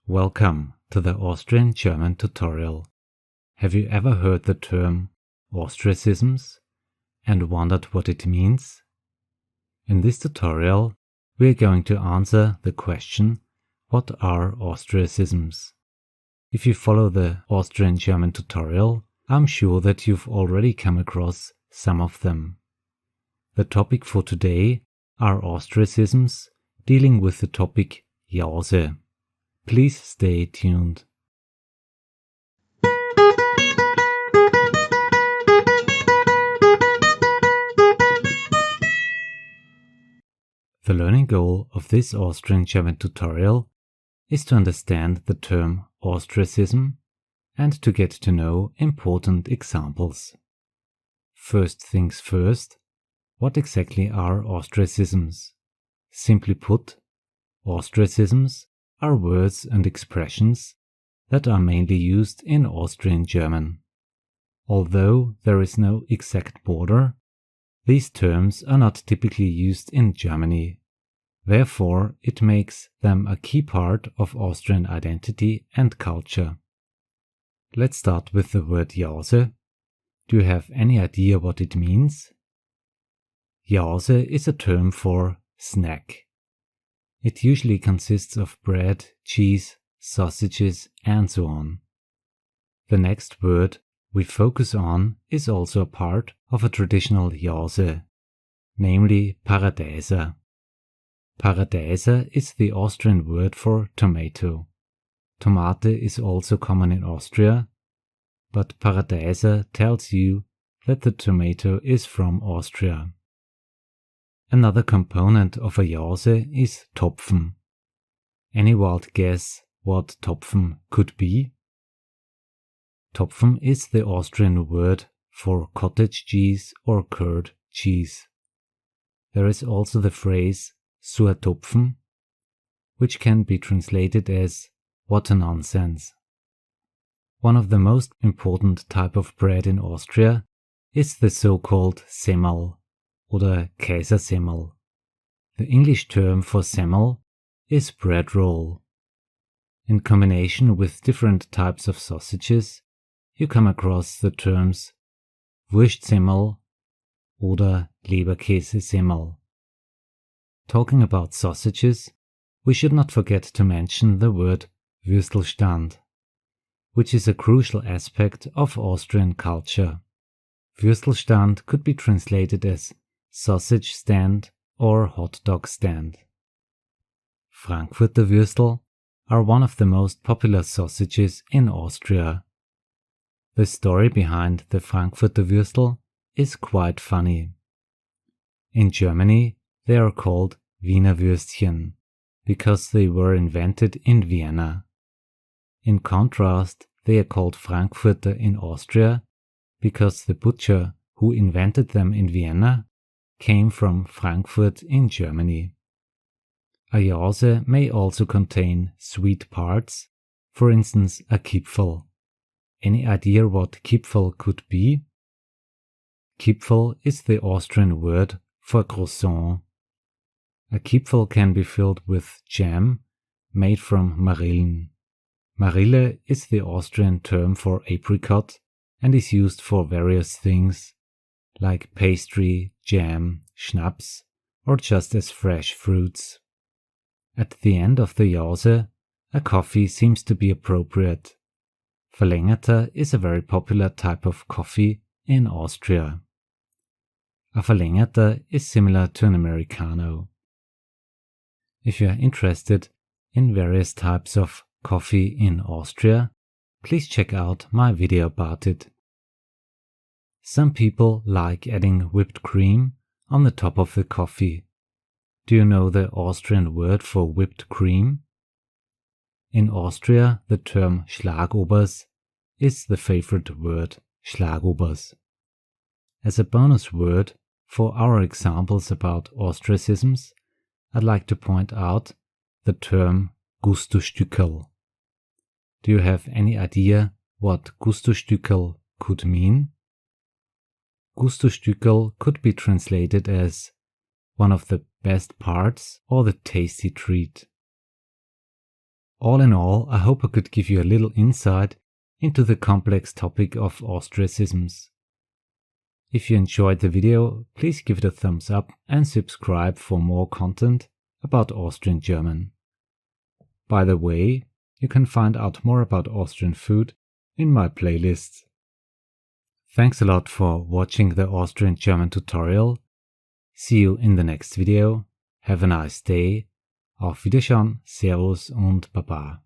Welcome to the Austrian German tutorial. Have you ever heard the term Austriacisms and wondered what it means? In this tutorial, we are going to answer the question, what are Austriacisms? If you follow the Austrian German tutorial, I'm sure that you've already come across some of them. The topic for today are Austriacisms, dealing with the topic Jause. Please stay tuned. The learning goal of this Austrian German tutorial is to understand the term Austriacism and to get to know important examples. First things first, what exactly are Austriacisms? Simply put, Austriacisms are words and expressions that are mainly used in Austrian German. Although there is no exact border, these terms are not typically used in Germany. Therefore, it makes them a key part of Austrian identity and culture. Let's start with the word Jause. Do you have any idea what it means? Jause is a term for snack. It usually consists of bread, cheese, sausages, and so on. The next word we focus on is also a part of a traditional Jause, namely Paradeiser. Paradeiser is the Austrian word for tomato. Tomate is also common in Austria, but Paradeiser tells you that the tomato is from Austria. Another component of a Jause is Topfen. Any wild guess what Topfen could be? Topfen is the Austrian word for cottage cheese or curd cheese. There is also the phrase "sur Topfen", which can be translated as "what a nonsense". One of the most important type of bread in Austria is the so-called Semmel oder Kaisersemmel. The English term for semmel is bread roll. In combination with different types of sausages, you come across the terms Wurstsemmel oder Leberkäsesemmel. Talking about sausages, we should not forget to mention the word Würstelstand, which is a crucial aspect of Austrian culture. Würstelstand could be translated as sausage stand or hot dog stand. Frankfurter Würstel are one of the most popular sausages in Austria. The story behind the Frankfurter Würstel is quite funny. In Germany, they are called Wiener Würstchen because they were invented in Vienna. In contrast, they are called Frankfurter in Austria because the butcher who invented them in Vienna came from Frankfurt in Germany. A Jause may also contain sweet parts, for instance a Kipferl. Any idea what Kipferl could be? Kipferl is the Austrian word for croissant. A Kipferl can be filled with jam made from Marillen. Marille is the Austrian term for apricot and is used for various things, like pastry, jam, schnapps, or just as fresh fruits. At the end of the Jause, a coffee seems to be appropriate. Verlängerter is a very popular type of coffee in Austria. A Verlängerter is similar to an Americano. If you are interested in various types of coffee in Austria, please check out my video about it. Some people like adding whipped cream on the top of the coffee. Do you know the Austrian word for whipped cream? In Austria, the term Schlagobers is the favorite word, Schlagobers. As a bonus word for our examples about Austriacisms, I'd like to point out the term Gustostückerl. Do you have any idea what Gustostückerl could mean? Gustostückerl could be translated as one of the best parts or the tasty treat. All in all, I hope I could give you a little insight into the complex topic of Austriacisms. If you enjoyed the video, please give it a thumbs up and subscribe for more content about Austrian German. By the way, you can find out more about Austrian food in my playlists. Thanks a lot for watching the Austrian German tutorial. See you in the next video. Have a nice day. Auf Wiedersehen, Servus und Baba.